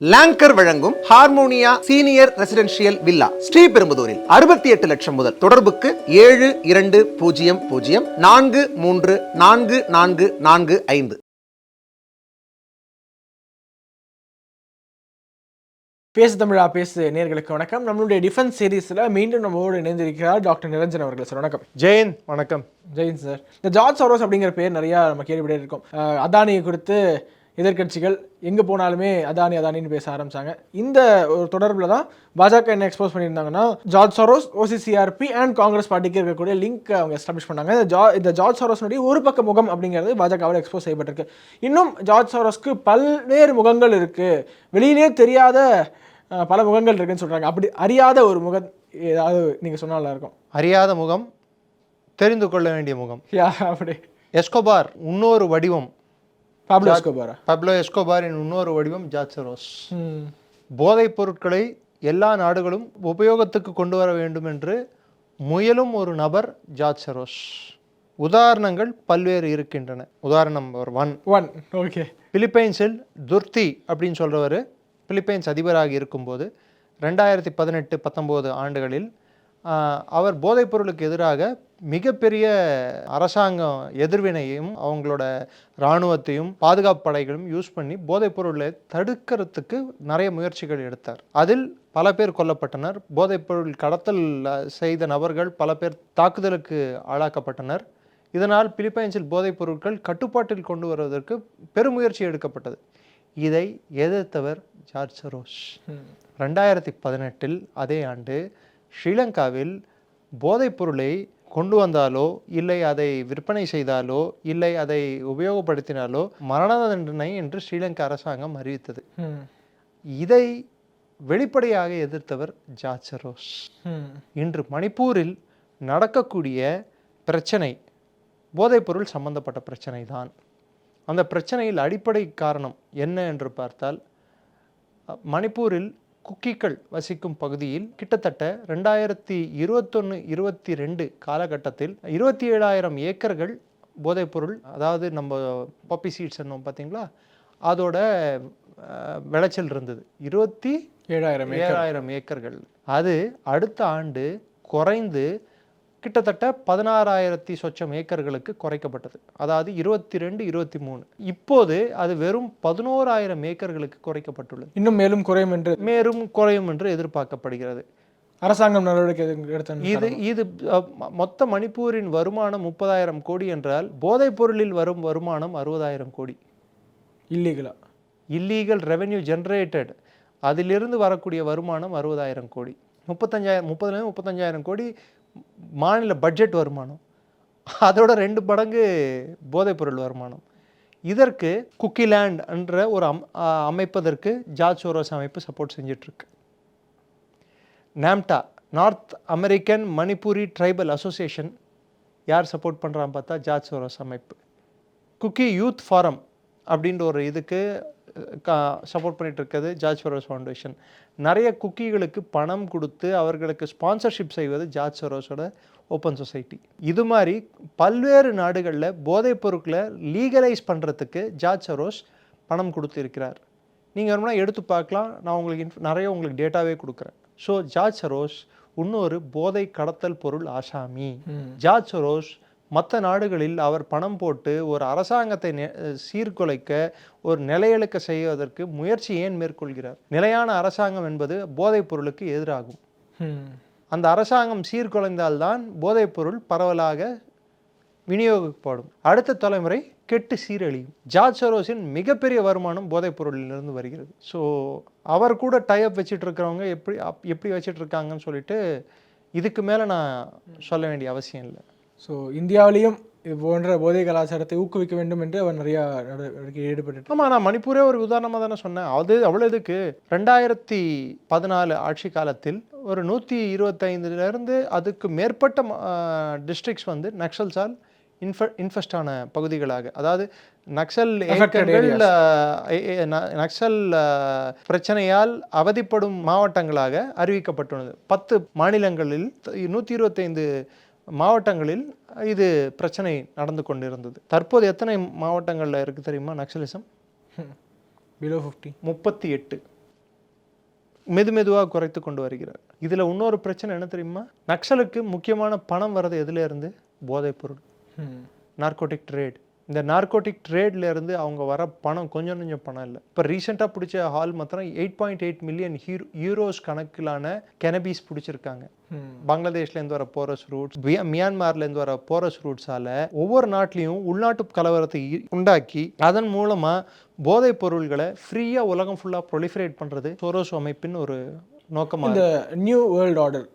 Longer வழங்கும் Harmonia senior residential villa ஸ்ரீபெரும்புதூரில் 68 லட்சம் முதல். தொடர்புக்கு 7200434445. பேசு தமிழா பேசு நேயர்களுக்கு வணக்கம். நம்மளுடைய டிஃபென்ஸ் சீரீஸில் மீண்டும் நம்மளோடு இணைந்திருக்கிறார் டாக்டர் நிரஞ்சன் அவர்கள். சார் வணக்கம். ஜெயின் வணக்கம். ஜெயின் சார், இந்த ஜார்ஜ் சாரோஸ் அப்படிங்கிற பேர் நிறையா நம்ம கேள்விப்பட்டே இருக்கோம். அதானியை குறித்து எதிர்கட்சிகள் எங்கே போனாலுமே அதானின்னு பேச ஆரம்பிச்சாங்க. இந்த ஒரு தொடர்பில் தான் பாஜக என்ன எக்ஸ்போஸ் பண்ணியிருந்தாங்கன்னா, George Soros, OCCRP and Congress பார்ட்டிக்கு இருக்கக்கூடிய லிங்க் அவங்க எஸ்டாப்ளிஷ் பண்ணாங்க. இந்த ஜார்ஜ் சாரோஸ்னுடைய ஒரு பக்க முகம் அப்படிங்கிறது பாஜகவில் எக்ஸ்போஸ் செய்யப்பட்டிருக்கு. இன்னும் ஜார்ஜ் சாரோஸ்க்கு பல்வேறு முகங்கள் இருக்குது, வெளியிலே தெரியாத பல முகங்கள் இருக்குன்னு சொல்கிறாங்க. அப்படி அறியாத ஒரு முகம் ஏதாவது நீங்கள் சொன்னால இருக்கும். அறியாத முகம், தெரிந்து கொள்ள வேண்டிய முகம். அப்படி எஸ்கோபார் இன்னொரு வடிவம், பப்லோ எஸ்கோபாரின் இன்னொரு வடிவம் ஜார்ஜ் சோரோஸ். போதைப் பொருட்களை எல்லா நாடுகளும் உபயோகத்துக்கு கொண்டு வர வேண்டும் என்று முயலும் ஒரு நபர் ஜார்ஜ் சோரோஸ். உதாரணங்கள் பல்வேறு இருக்கின்றன. உதாரணம் நம்பர் 1. ஓகே. பிலிப்பைன்ஸில் துர்த்தி அப்படின்னு சொல்கிறவர் பிலிப்பைன்ஸ் அதிபராக இருக்கும்போது 2018-19 ஆண்டுகளில் அவர் போதைப்பொருளுக்கு எதிராக மிகப்பெரிய அரசாங்கம் எதிர்வினையையும் அவங்களோட இராணுவத்தையும் பாதுகாப்பு படைகளும் யூஸ் பண்ணி போதைப்பொருளை தடுக்கிறதுக்கு நிறைய முயற்சிகள் எடுத்தார். அதில் பல பேர் கொல்லப்பட்டனர். போதைப்பொருள் கடத்தல் செய்த நபர்கள் பல பேர் தாக்குதலுக்கு ஆளாக்கப்பட்டனர். இதனால் பிலிப்பைன்ஸில் போதைப் பொருட்கள் கட்டுப்பாட்டில் கொண்டு வருவதற்கு பெருமுயற்சி எடுக்கப்பட்டது. இதை எதிர்த்தவர் ஜார்ஜ் சோரோஸ். 2018 அதே ஆண்டு ஸ்ரீலங்காவில் போதைப் பொருளை கொண்டு வந்தாலோ இல்லை அதை விற்பனை செய்தாலோ இல்லை அதை உபயோகப்படுத்தினாலோ மரண தண்டனை என்று ஸ்ரீலங்கா அரசாங்கம் அறிவித்தது. இதை வெளிப்படையாக எதிர்த்தவர் ஜார்ஜ் சோரோஸ். இன்று மணிப்பூரில் நடக்கக்கூடிய பிரச்சனை போதைப்பொருள் சம்பந்தப்பட்ட பிரச்சனை தான். அந்த பிரச்சனையில் அடிப்படை காரணம் என்ன என்று பார்த்தால், மணிப்பூரில் குக்கிகள் வசிக்கும் பகுதியில் கிட்டத்தட்ட 2021-22 காலகட்டத்தில் 27,000 ஏக்கர்கள் போதைப்பொருள், அதாவது நம்ம பாப்பி சீட்ஸ் என்னோம் பார்த்தீங்களா, அதோட விளைச்சல் இருந்தது 27,000 ஏக்கர்கள். அது அடுத்த ஆண்டு குறைந்து கிட்டத்தட்ட 16,000 சொச்சம் ஏக்கர்களுக்கு குறைக்கப்பட்டது. அதாவது 22-23. இப்போது அது வெறும் 11,000 ஏக்கர்களுக்கு குறைக்கப்பட்டுள்ளது. இன்னும் மேலும் குறையும் என்று எதிர்பார்க்கப்படுகிறது. அரசாங்கம் நடவடிக்கை எடுத்தது. இது மொத்த மணிப்பூரின் வருமானம் 30,000 கோடி என்றால் போதைப் பொருளில் வரும் வருமானம் 60,000 கோடி. இல்லீகல் ரெவென்யூ ஜெனரேட்டட், அதிலிருந்து வரக்கூடிய வருமானம் 60,000 கோடி. 35,000 கோடி மாநில பட்ஜெட் வருமானம், அதோட 2 மடங்கு போதைப்பொருள் வருமானம். இதற்கு குக்கிலேண்ட் என்ற ஒரு அமைப்பதற்கு ஜார்ஜ் சோரோஸ் அமைப்பு சப்போர்ட் செஞ்சிட்ருக்கு. NAMTA, North American Manipuri tribal association, யார் சப்போர்ட் பண்ணுறான்னு பார்த்தா ஜார்ஜ் சோரோஸ் அமைப்பு. குக்கி யூத் ஃபாரம் அப்படின்ற ஒரு இதுக்கு சப்போர்ட் பண்ணிட்டு இருக்கிறது ஜார்ஜ் சோரோஸ் ஃபவுண்டேஷன். நிறைய குக்கிகளுக்கு பணம் கொடுத்து அவர்களுக்கு ஸ்பான்சர்ஷிப் செய்வது ஜார்ஜ் சோரோஸோட ஓப்பன் சொசைட்டி. இது மாதிரி பல்வேறு நாடுகளில் போதைப் பொருட்களை லீகலைஸ் பண்ணுறதுக்கு ஜார்ஜ் சோரோஸ் பணம் கொடுத்து இருக்கிறார். நீங்கள் வேணும்னா எடுத்து பார்க்கலாம், நான் உங்களுக்கு டேட்டாவே கொடுக்குறேன். ஸோ ஜார்ஜ் சோரோஸ் இன்னொரு போதை கடத்தல் பொருள் ஆசாமி. ஜார்ஜ் சோரோஸ் மற்ற நாடுகளில் அவர் பணம் போட்டு ஒரு அரசாங்கத்தை சீர்குலைக்க, ஒரு நிலையெழுக்க செய்வதற்கு முயற்சி ஏன் மேற்கொள்கிறார்? நிலையான அரசாங்கம் என்பது போதைப் பொருளுக்கு எதிராகும். அந்த அரசாங்கம் சீர்குலைந்தால்தான் போதைப் பொருள் பரவலாக விநியோகிக்கப்படும். அடுத்த தலைமுறை கெட்டு சீரழியும். ஜார்ஜ் சோரோஸின் மிகப்பெரிய வருமானம் போதைப் பொருளிலிருந்து வருகிறது. ஸோ அவர் கூட டைப் வச்சுட்டு இருக்கிறவங்க எப்படி வச்சுட்டு இருக்காங்கன்னு சொல்லிட்டு இதுக்கு மேலே நான் சொல்ல வேண்டிய அவசியம் இல்லை. ஸோ இந்தியாவிலையும் இது போன்ற போதை கலாச்சாரத்தை ஊக்குவிக்க வேண்டும் என்று அவர் நிறையா நடவடிக்கை ஈடுபட்டு. ஆமாம், நான் மணிப்பூரே ஒரு உதாரணமாக தானே சொன்னேன். அவ்வளோ இதுக்கு 2014 ஆட்சி காலத்தில் ஒரு 125 அதுக்கு மேற்பட்ட டிஸ்ட்ரிக்ட்ஸ் வந்து நக்சல்ஸால் இன்ஃபெஸ்டான பகுதிகளாக, அதாவது நக்சல் பிரச்சனையால் அவதிப்படும் மாவட்டங்களாக அறிவிக்கப்பட்டுள்ளது. 10 மாநிலங்களில் 125 மாவட்டங்களில் இது பிரச்சனை நடந்து கொண்டிருந்தது. தற்போது எத்தனை மாவட்டங்களில் இருக்குது தெரியுமா நக்சலிசம்? பிலோ 50. 38. மெதுவாக குறைத்து கொண்டு வருகிறார். இதில் இன்னொரு பிரச்சனை என்ன தெரியுமா? நக்சலுக்கு முக்கியமான பணம் வர்றது எதுல இருந்து? போதைப் பொருள், நார்கோட்டிக் ட்ரேட். இந்த நார்கோட்டிக் ட்ரேட்ல இருந்து அவங்க வர பணம் கொஞ்சம் பணம் இல்லை. இப்போ ரீசெண்டாக பிடிச்ச ஹால் மாத்திரம் 8.8 மில்லியன் யூரோஸ் கணக்கிலான கெனபீஸ் பிடிச்சிருக்காங்க. பங்களாதேஷ்லேருந்து வர போரஸ் ரூட்ஸ், மியான்மர்லேருந்து வர போரஸ் ரூட்ஸால ஒவ்வொரு நாட்டிலையும் உள்நாட்டு கலவரத்தை உண்டாக்கி அதன் மூலமா போதைப் பொருள்களை ஃப்ரீயா உலகம் ஃபுல்லா ப்ரொலிஃபரேட் பண்றது சோரோஸ் அமைப்பின் ஒரு நோக்கமாக. இந்த new world order,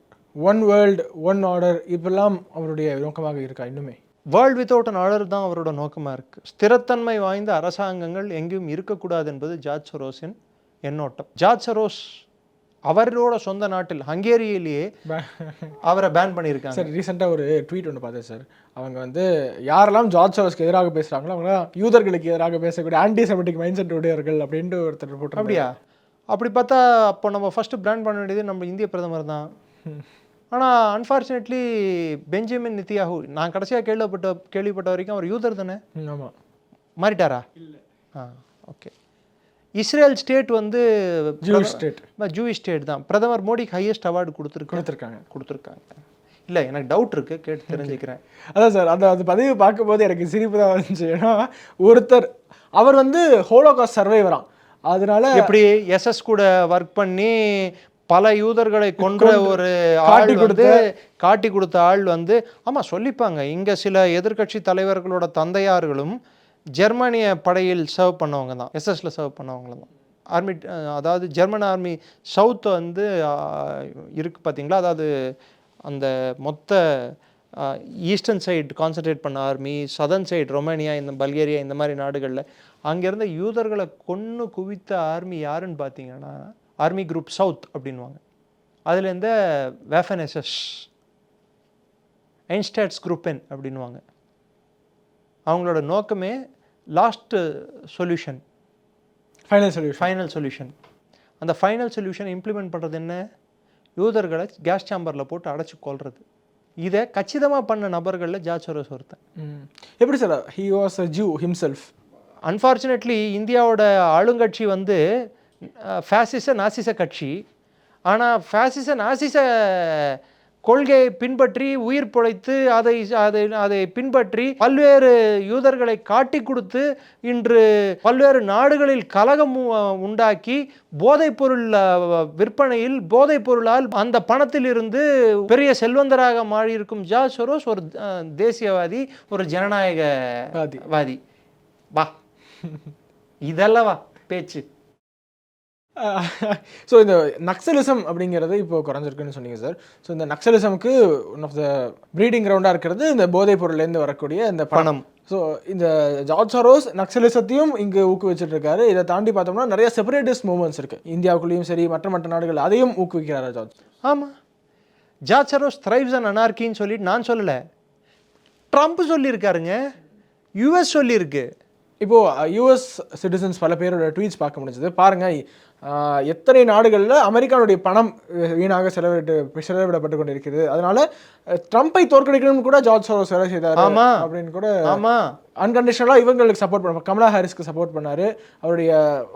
one world one order, இப்பெல்லாம் அவருடைய நோக்கமாக இருக்கா? இன்னுமே வேர்ல்ட் வித்தவுட் அன் ஆர்டர் தான் அவரோட நோக்கமாக இருக்குது. ஸ்திரத்தன்மை வாய்ந்த அரசாங்கங்கள் எங்கேயும் இருக்கக்கூடாது என்பது ஜார்ஜ் சொரோஸின் எண்ணோட்டம். ஜார்ஜ் சொரோஸ் அவரோட சொந்த நாட்டில் ஹங்கேரியிலேயே அவரை பேன் பண்ணியிருக்காங்க. சார் ரீசெண்டாக ஒரு ட்வீட் ஒன்று பார்த்தேன் சார். அவங்க வந்து யாரெல்லாம் ஜார்ஜ் சொரோஸ்க்கு எதிராக பேசுகிறாங்களோ அவங்க யூதர்களுக்கு எதிராக பேசக்கூடிய ஆன்டிசெமிட்டிக் மைண்ட் செட் உடையவர்கள் அப்படின்ட்டு ஒருத்தர் போட்டு. அப்படியா? அப்படி பார்த்தா அப்போ நம்ம ஃபஸ்ட்டு பேன் பண்ண வேண்டியது நம்ம இந்திய பிரதமர் தான். ஆனால் அன்ஃபார்ச்சுனேட்லி பெஞ்சமின் நித்தியாகு, நான் கடைசியாக கேள்விப்பட்ட வரைக்கும் அவர் யூதர் தானே? ஆமாம். மாறிட்டாரா? இல்லை. ஓகே. இஸ்ரேல் ஸ்டேட் வந்து ஜூயிஷ் ஸ்டேட் தான். பிரதமர் மோடிக்கு ஹையஸ்ட் அவார்டு கொடுத்துருக்காங்க. இல்லை, எனக்கு டவுட் இருக்குது, கேட்டு தெரிஞ்சுக்கிறேன். அதான் சார், அந்த பதிவு பார்க்கும்போது எனக்கு சிரிப்பு தான் வந்துச்சு. ஏன்னா ஒருத்தர் அவர் வந்து ஹோலோகாஸ்ட் சர்வைவராம். அதனால எப்படி எஸ்எஸ் கூட ஒர்க் பண்ணி பல யூதர்களை கொன்ற ஒரு காட்டி கொடுத்த ஆள் வந்து, ஆமாம் சொல்லிப்பாங்க, இங்கே சில எதிர்கட்சி தலைவர்களோட தந்தையார்களும் ஜெர்மனிய படையில் சர்வ் பண்ணவங்க தான், எஸ்எஸ்ல சர்வ் பண்ணவங்க தான். ஆர்மி, அதாவது ஜெர்மன் ஆர்மி சவுத் வந்து இருக்குது பார்த்தீங்களா, அதாவது அந்த மொத்த ஈஸ்டர்ன் சைடு கான்சன்ட்ரேட் பண்ண ஆர்மி, சதர்ன் சைடு ரொமேனியா, இந்த பல்கேரியா, இந்த மாதிரி நாடுகளில் அங்கேருந்து யூதர்களை கொன்று குவித்த ஆர்மி யாருன்னு பார்த்தீங்கன்னா ஆர்மி குரூப் சவுத் அப்படின்வாங்க. அதில் இந்த வேஃபன் எஸ்எஸ், ஐன்ஸ்டாட்ஸ் குரூப்பென் அப்படின்வாங்க. அவங்களோட நோக்கமே லாஸ்ட் சொல்யூஷன், ஃபைனல் சொல்யூஷன். அந்த ஃபைனல் சொல்யூஷனை இம்ப்ளிமெண்ட் பண்ணுறது என்ன? யூதர்களை கேஸ் சாம்பரில் போட்டு அடைச்சி கொள்வது. இதை கச்சிதமாக பண்ண நபர்களில் ஜார்ஜ் சொரோஸ் ஒருத்தன். எப்படி sir? He was a zoo himself. Unfortunately இந்தியாவோட ஆளுங்கட்சி வந்து ஃபேசிச நாசிச கட்சி. ஆனால் ஃபேசிச நாசிச கொள்கையை பின்பற்றி உயிர் பிழைத்து அதை பின்பற்றி பல்வேறு யூதர்களை காட்டி கொடுத்து இன்று பல்வேறு நாடுகளில் கலகம் உண்டாக்கி போதைப் பொருள் விற்பனையில் போதைப் பொருளால் அந்த பணத்தில் இருந்து பெரிய செல்வந்தராக மாறியிருக்கும் ஜார்ஜ் சொரோஸ் ஒரு தேசியவாதி, ஒரு ஜனநாயகவாதி. வா, இதெல்லாம் வா பேச்சு. ஸோ இந்த நக்சலிசம் அப்படிங்கிறது இப்போ குறைஞ்சிருக்குன்னு சொன்னீங்க சார். ஸோ இந்த நக்சலிசமுக்கு ஒன் ஆஃப் த ப்ரீடிங் கிரவுண்டாக இருக்கிறது இந்த போதைப் பொருள்லேருந்து வரக்கூடிய இந்த பணம். ஸோ இந்த ஜார்ஜ் சொரோஸ் நக்சலிசத்தையும் இங்கே ஊக்குவிச்சுட்டு இருக்காரு. இதை தாண்டி பார்த்தோம்னா நிறைய செப்பரேட்டிஸ்ட் மூவ்மெண்ட்ஸ் இருக்குது இந்தியாவுக்குள்ளேயும் சரி, மற்ற நாடுகள், அதையும் ஊக்குவிக்கிறாரு ஜார்ஜ். ஆமாம், ஜார்ஜ் சொரோஸ் த்ரைவ்ஸ் அண்ட் அனார்கின்னு சொல்லிட்டு நான் சொல்லலை, ட்ரம்ப் சொல்லியிருக்காருங்க, யுஎஸ் சொல்லியிருக்கு. இப்போது யூஎஸ் சிட்டிசன்ஸ் பல பேரோட ட்வீட்ஸ் பார்க்க முடிஞ்சது. பாருங்கள், எத்தனை நாடுகளில் அமெரிக்காவுடைய பணம் வீணாக செலவிடப்பட்டு கொண்டிருக்கிறது. அதனால ட்ரம்பை தோற்கடிக்கணும்னு கூட ஜார்ஜ் சொரோஸ் வேலை செய்தார் அப்படின்னு கூட. ஆமாம், அன்கண்டிஷனலாக இவங்களுக்கு சப்போர்ட் பண்ண, கமலா ஹாரிஸ்க்கு சப்போர்ட் பண்ணார். அவருடைய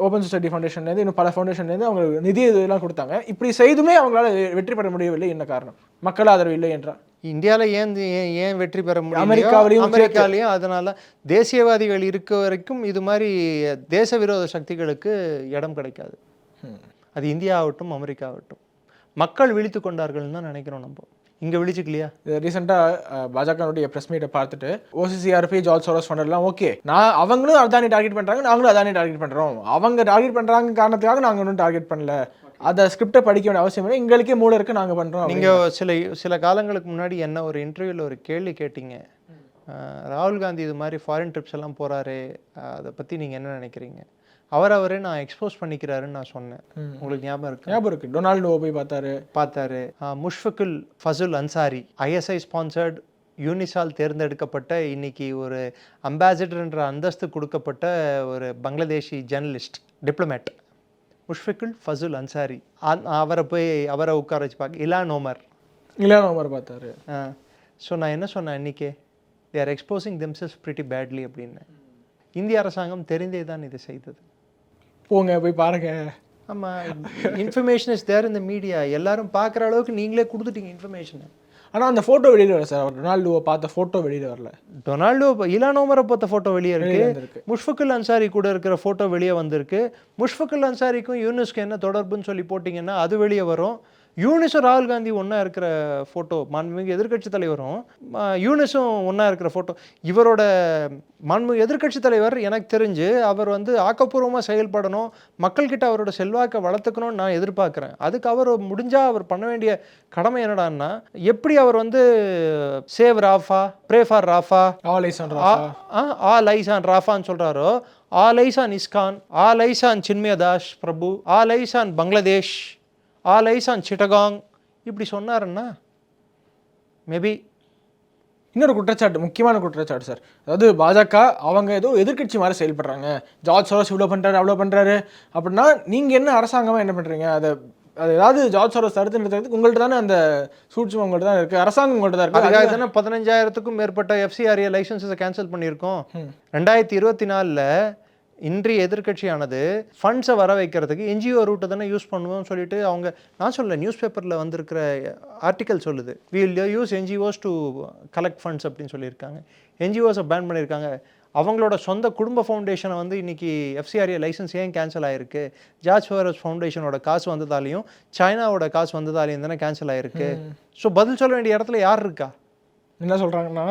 ஓப்பன் சொசைட்டி ஃபவுண்டேஷன்லேருந்து இன்னும் பல ஃபவுண்டேஷன்லேருந்து அவங்களுக்கு நிதி இதெல்லாம் கொடுத்தாங்க. இப்படி செய்துமே அவங்களால வெற்றி பெற முடியவில்லை. என்ன காரணம்? மக்கள் ஆதரவு இல்லை என்றால் இந்தியாவில் ஏன் வெற்றி பெற முடியும்? அமெரிக்காவிலையும். அதனால தேசியவாதிகள் இருக்க வரைக்கும் இது மாதிரி தேச விரோத சக்திகளுக்கு இடம் கிடைக்காது. அது இந்தியா ஆகட்டும் அமெரிக்கா ஆகட்டும். மக்கள் விழித்து கொண்டார்கள்னு தான் நினைக்கிறோம். நம்ம இங்கே விழிச்சுக்கலையா? ரீசெண்டாக பாஜகனுடைய ப்ரெஸ் மீட்டை பார்த்துட்டு ஓசிசிஆர்பி ஜார்ஜ் சொரோஸ் ஃபண்டெல்லாம் ஓகே, அவங்களும் அதானி டார்கெட் பண்ணுறாங்க, நாங்களும் அதானி டார்கெட் பண்ணுறோம், அவங்க டார்கெட் பண்ணுறாங்க காரணத்துக்காக நாங்கள் ஒன்றும் டார்கெட் பண்ணல, அதை ஸ்கிரிப்டை படிக்க வேண்டிய அவசியம் இல்லை, எங்களுக்கே மூளை இருக்குது, நாங்கள் பண்ணுறோம். நீங்கள் சில காலங்களுக்கு முன்னாடி என்ன ஒரு இன்டர்வியூவில் ஒரு கேள்வி கேட்டீங்க, ராகுல் காந்தி இது மாதிரி ஃபாரின் ட்ரிப்ஸ் எல்லாம் போகிறாரு, அதை பற்றி நீங்கள் என்ன நினைக்கிறீங்க? அவரே நான் எக்ஸ்போஸ் பண்ணிக்கிறாருன்னு நான் சொன்னேன். உங்களுக்கு ஞாபகம் இருக்கு? டொனால்டோ போய் பார்த்தாரு. முஷ்ஃபிகுல் ஃபசுல் அன்சாரி, ஐஎஸ்ஐ ஸ்பான்சர்ட், யூனிசால் தேர்ந்தெடுக்கப்பட்ட, இன்னைக்கு ஒரு அம்பாசிடர் என்ற அந்தஸ்து கொடுக்கப்பட்ட ஒரு பங்களாதேஷி ஜேர்னலிஸ்ட், டிப்ளமேட் முஷ்ஃபிகுல் ஃபசுல் அன்சாரி. அவரை உட்கார வச்சு பார்க்க இலான் ஓமர் பார்த்தாரு. ஸோ நான் என்ன சொன்னேன் அன்றைக்கே, they are exposing themselves pretty badly அப்படின்னு. இந்திய அரசாங்கம் தெரிந்தே தான் இது செய்தது. போங்க போய் பாருங்க ஆமாம், இன்ஃபர்மேஷன் இஸ் தேர் இந்த மீடியா. எல்லாரும் பார்க்குற அளவுக்கு நீங்களே கொடுத்துட்டீங்க இன்ஃபர்மேஷனை. ஆனால் அந்த ஃபோட்டோ வெளியில் வரல சார். அவர் ரொனால்டோவை பார்த்த ஃபோட்டோ வெளியில் வரல. டொனால்டோ இலான் ஓமரை பார்த்த ஃபோட்டோ வெளியே இருக்கு. வந்திருக்கு. முஷ்ஃபகுல் அன்சாரி கூட இருக்கிற ஃபோட்டோ வெளியே வந்திருக்கு. முஷ்ஃபகுல் அன்சாரிக்கும் யூனிஸ்க்கு என்ன தொடர்புன்னு சொல்லி போட்டிங்கன்னா அது வெளியே வரும். யூனிஸும் ராகுல் காந்தி ஒன்றா இருக்கிற ஃபோட்டோ, மாண்புமிகு எதிர்க்கட்சி தலைவரும் யூனிஸும் ஒன்றா இருக்கிற ஃபோட்டோ. இவரோட மாண்புமிகு எதிர்க்கட்சி தலைவர் எனக்கு தெரிஞ்சு அவர் வந்து ஆக்கப்பூர்வமாக செயல்படணும், மக்கள்கிட்ட அவரோட செல்வாக்கை வளர்த்துக்கணும்னு நான் எதிர்பார்க்குறேன். அதுக்கு அவர் முடிஞ்சால் அவர் பண்ண வேண்டிய கடமை என்னடான்னா, எப்படி அவர் வந்து save Rafah, pray for Rafah, all eyes on ராஃபான்னு சொல்கிறாரோ, all eyes on ISKCON, all eyes on Chinmayadas Prabhu, all eyes on Bangladesh, all eyes on Chittagong இப்படி சொன்னாருன்னா மேபி. இன்னொரு குற்றச்சாட்டு, முக்கியமான குற்றச்சாட்டு சார். அதாவது பாஜக அவங்க ஏதோ எதிர்க்கட்சி மாதிரி செயல்படுறாங்க. ஜார்ஜ் சோரோஸ் இவ்வளோ பண்ணுறாரு அவ்வளோ பண்ணுறாரு அப்படின்னா நீங்கள் என்ன அரசாங்கமாக என்ன பண்ணுறீங்க? அது ஏதாவது ஜார்ஜ் சோரோஸ் தடுத்து நிறுத்துறதுக்கு உங்கள்கிட்ட தானே அந்த சூட்சம் உங்கள்கிட்ட தான் இருக்குது, அரசாங்கம் உங்கள்கிட்ட தான் இருக்குது. அதுக்காக தானே 15,000க்கும் மேற்பட்ட FCRA லைசன்ஸை கேன்சல் பண்ணியிருக்கோம். 2024 இன்றைய எதிர்க்கட்சியானது ஃபண்ட்ஸை வர வைக்கிறதுக்கு NGO ரூட்டை தானே யூஸ் பண்ணுவோம்னு சொல்லிட்டு அவங்க, நான் சொல்ல நியூஸ் பேப்பரில் வந்திருக்கிற ஆர்டிக்கல் சொல்லுது, we will use NGOs to collect funds அப்படின்னு சொல்லியிருக்காங்க. NGOஸை பேன் பண்ணியிருக்காங்க. அவங்களோட சொந்த குடும்ப ஃபவுண்டேஷனை வந்து இன்றைக்கி FCRA லைசன்ஸ் ஏன் கேன்சல் ஆகிருக்கு? ஜார்ஜ் சோரோஸ் ஃபவுண்டேஷனோட காசு வந்ததாலையும் சைனாவோட காசு வந்ததாலையும் தானே கேன்சல் ஆகிருக்கு. ஸோ பதில் சொல்ல வேண்டிய இடத்துல யார் இருக்கா? என்ன சொல்கிறாங்கன்னா,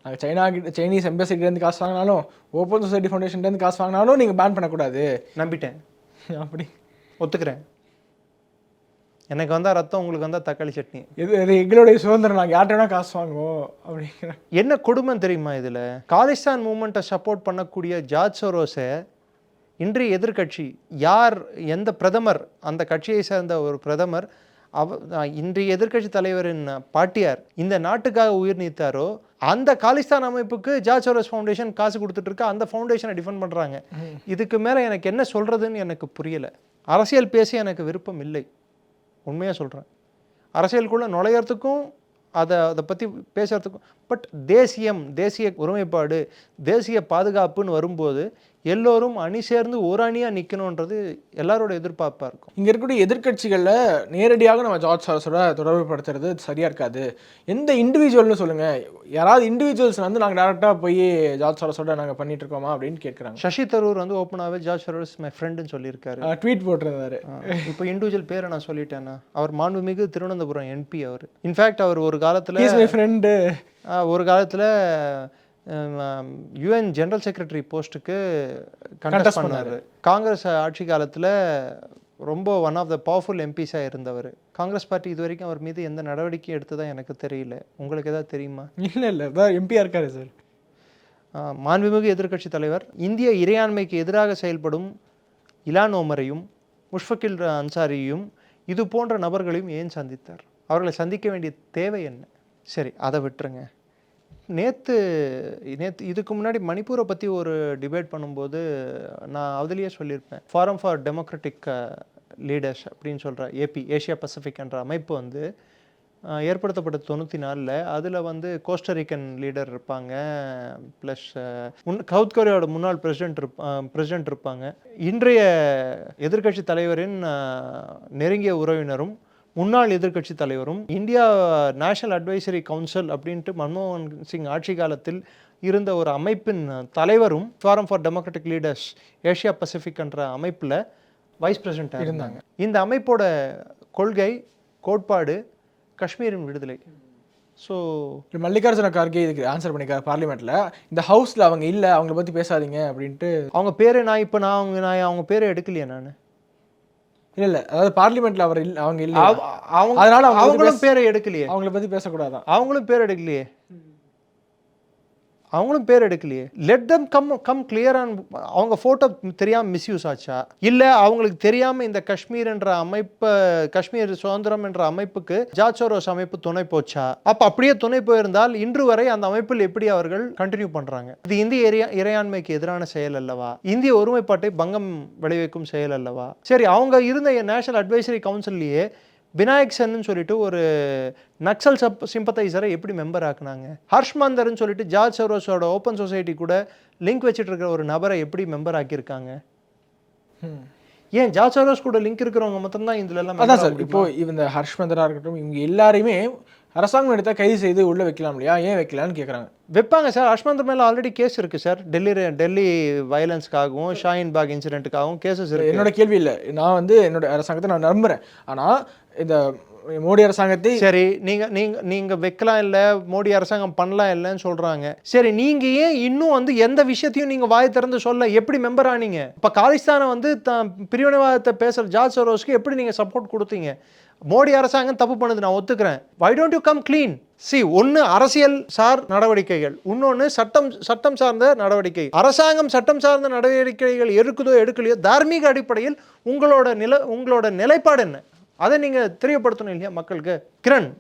நாங்கள் சைனீஸ் எம்பசிலேருந்து காசு வாங்கினாலும், ஓப்பன் சொசைட்டி ஃபவுண்டேஷன்லேருந்து காசு வாங்கினாலும் நீங்கள் பேன் பண்ணக்கூடாது. நம்பிட்டேன், அப்படி ஒத்துக்கிறேன். எனக்கு வந்தால் ரத்தம், உங்களுக்கு வந்தால் தக்காளி சட்னி. இது எங்களுடைய சுதந்திரம், நாங்கள் யார்கிட்ட காசு வாங்குவோம் அப்படிங்கிற என்ன கொடுமை தெரியுமா? இதில் காலிஸ்தான் மூமெண்ட்டை சப்போர்ட் பண்ணக்கூடிய ஜார்ஜ் சோரோஸை இன்றைய எதிர்க்கட்சி யார், எந்த பிரதமர், அந்த கட்சியை சேர்ந்த ஒரு பிரதமர், இன்றைய எதிர்க்கட்சி தலைவரின் பாட்டியார் இந்த நாட்டுக்காக உயிர் நீத்தாரோ அந்த காலிஸ்தான் அமைப்புக்கு ஜார்ஜ் சோரோஸ் ஃபவுண்டேஷன் காசு கொடுத்துட்டு இருக்கா, அந்த ஃபவுண்டேஷனை டிஃபெண்ட் பண்ணுறாங்க. இதுக்கு மேலே எனக்கு என்ன சொல்கிறதுன்னு எனக்கு புரியலை. அரசியல் பேச எனக்கு விருப்பம் இல்லை, உண்மையாக சொல்கிறேன். அரசியலுக்குள்ளே நுழையிறதுக்கும் அதை பற்றி பேசுகிறதுக்கும். பட் தேசிய ஒருமைப்பாடு, தேசிய பாதுகாப்புன்னு வரும்போது எல்லோரும் அணி சேர்ந்து ஒரு அணியாக நிற்கணுன்றது எல்லாரோட எதிர்பார்ப்பாக இருக்கும். இங்கே இருக்கக்கூடிய எதிர்க்கட்சிகளில் நேரடியாக நம்ம ஜார்ஜ் சோரோஸோட தொடர்பு படுத்துறது சரியாக இருக்காது. எந்த இண்டிவிஜுவல்னு சொல்லுங்கள், யாராவது இண்டிவிஜுவல்ஸ் வந்து நாங்கள் டேரெக்டாக போய் ஜார்ஜ் சோரோஸோட நாங்கள் பண்ணிட்டு இருக்கோமா அப்படின்னு கேட்குறாங்க. சசி தரூர் வந்து ஓப்பனாகவே ஜார்ஜ் சோரோஸ் மை ஃப்ரெண்டுன்னு சொல்லியிருக்காரு, ட்வீட் போட்டிருந்தாரு. இப்போ இண்டிவிஜுவல் பேரை நான் சொல்லிட்டேன்னா, அவர் மாண்புமிகு திருவனந்தபுரம் MP. அவர் இன்ஃபேக்ட் அவர் ஒரு காலத்தில் ஃப்ரெண்டு, ஒரு காலத்தில் UN ஜெனரல் செக்ரட்டரி போஸ்ட்டுக்கு கண்டெஸ்ட் பண்ணார். காங்கிரஸ் ஆட்சி காலத்தில் ரொம்ப ஒன் ஆஃப் த பவர்ஃபுல் MPஸாக இருந்தவர். காங்கிரஸ் பார்ட்டி இது வரைக்கும் அவர் மீது எந்த நடவடிக்கையும் எடுத்ததாக எனக்கு தெரியல. உங்களுக்கு ஏதாவது தெரியுமா? இல்லை MP இருக்காரு சார். மாண்புமிகு எதிர்க்கட்சி தலைவர் இந்திய இறையாண்மைக்கு எதிராக செயல்படும் இலான் ஓமரையும் முஷ்ஃபகுல் அன்சாரியையும் இது போன்ற நபர்களையும் ஏன் சந்தித்தார்? அவர்களை சந்திக்க வேண்டிய தேவை என்ன? சரி, அதை விட்டுருங்க. நேற்று இதுக்கு முன்னாடி மணிப்பூரை பற்றி ஒரு டிபேட் பண்ணும்போது நான் அதுலேயே சொல்லியிருப்பேன், ஃபாரம் ஃபார் டெமோக்ராட்டிக் லீடர்ஸ் அப்படின்னு சொல்கிற ஏஷியா பசிபிக் என்ற அமைப்பு வந்து ஏற்படுத்தப்பட்ட 94. அதில் வந்து கோஸ்டரிக்கன் லீடர் இருப்பாங்க, ப்ளஸ் சவுத் கொரியாவோட முன்னாள் பிரசிடென்ட் இருப்பாங்க. இன்றைய எதிர்க்கட்சி தலைவரின் நெருங்கிய உறவினரும் முன்னாள் எதிர்க்கட்சி தலைவரும் இந்தியா நேஷனல் அட்வைசரி கவுன்சில் அப்படின்ட்டு மன்மோகன் சிங் ஆட்சி காலத்தில் இருந்த ஒரு அமைப்பின் தலைவரும் forum for democratic leaders Asia Pacific என்ற அமைப்பில் வைஸ் பிரசிடென்ட்டாக இருந்தாங்க. இந்த அமைப்போட கொள்கை கோட்பாடு காஷ்மீரின் விடுதலை. ஸோ மல்லிகார்ஜுன கார்கே இதுக்கு ஆன்சர் பண்ணிக்கார் பார்லிமெண்ட்டில். இந்த ஹவுஸில் அவங்க இல்லை, அவங்கள பற்றி பேசாதீங்க அப்படின்ட்டு. அவங்க பேரை நான் அவங்க பேரை எடுக்கலையே நான். இல்லை, அதாவது பார்லிமெண்ட்ல அவர் இல்லை, அவங்க இல்லை, அதனால அவங்களும் பேரை எடுக்கலையே, அவங்கள பற்றி பேசக்கூடாதான். அவங்களும் பேர் எடுக்கலையே. Let them come clear. அவங்க ஃபோட்டோ தெரியாமல் மிஸ்யூஸ் ஆச்சா, இல்லை அவங்களுக்கு தெரியாமல் இந்த காஷ்மீர் என்ற அமைப்பு, காஷ்மீர் சுதந்திரம் என்ற அமைப்புக்கு ஜார்ஜ் சோரோஸ் அமைப்பு துணை போச்சா? அப்போ அப்படியே துணை போயிருந்தால் இன்று வரை அந்த அமைப்பில் எப்படி அவர்கள் கண்டினியூ பண்ணுறாங்க? இது இந்திய இறையாண்மைக்கு எதிரான செயல் அல்லவா? இந்திய ஒருமைப்பாட்டை பங்கம் விளைவிக்கும் செயல் அல்லவா? சரி, அவங்க இருந்த நேஷனல் அட்வைசரி கவுன்சில்லையே விநாயக் சென்னு சொல்லிட்டு ஒரு நக்சல் சிம்பத்தைசரை எப்படி மெம்பர் ஆக்குனாங்க? ஹர்ஷ் மந்தர்னு சொல்லிட்டு ஜார்ஜ் சோரோஸோட ஓப்பன் சொசைட்டி கூட லிங்க் வச்சுட்டு இருக்கிற ஒரு நபரை எப்படி மெம்பர் ஆக்கியிருக்காங்க? ஏன் ஜார்ஜ் சோரோஸ் கூட லிங்க் இருக்கிறவங்க மட்டும்தான் இதுல எல்லாம் அதான் சார், இப்போ இந்த ஹர்ஷ் மந்தரா இருக்கட்டும், இவங்க எல்லாரையுமே அரசாங்கம் எடுத்தா கைது செய்து உள்ள வைக்கலாம் இல்லையா, ஏன் வைக்கலான்னு கேட்குறாங்க. வைப்பாங்க சார். ஹர்ஷ்மந்தர் மேலே ஆல்ரெடி கேஸ் இருக்குது சார். டெல்லி வயலன்ஸ்க்காகவும் ஷாஹின் பாக் இன்சிடென்ட்டுக்காகவும் கேசஸ் இருக்குது. என்னோட கேள்வி இல்லை, நான் வந்து என்னோட அரசாங்கத்தை நான் நம்புகிறேன். ஆனால் இந்த மோடி அரசாங்கத்தை சரி நீங்கள் வைக்கலாம் இல்லை, மோடி அரசாங்கம் பண்ணலாம் இல்லைன்னு சொல்கிறாங்க. சரி, நீங்கள் ஏன் இன்னும் வந்து எந்த விஷயத்தையும் நீங்கள் வாய் திறந்து சொல்ல? எப்படி மெம்பர் ஆனீங்க? இப்போ காலிஸ்தானை வந்து பிரிவினைவாதத்தை பேசுகிற ஜார்ஜ் சோரோஸ்க்கு எப்படி நீங்கள் சப்போர்ட் கொடுத்தீங்க? மோடி அரசாங்கம் தப்பு பண்ணுது, நான் ஒத்துக்கிறேன். Why don't you come clean? ஒன்று அரசியல் சார் நடவடிக்கைகள், இன்னொன்று சட்டம் சார்ந்த நடவடிக்கை. அரசாங்கம் சட்டம் சார்ந்த நடவடிக்கைகள் எடுக்குதோ எடுக்கலையோ, தார்மீக அடிப்படையில் உங்களோட நிலைப்பாடு என்ன, அதை நீங்கள் தெரியப்படுத்தணும் இல்லையா மக்களுக்கு? கிரண்,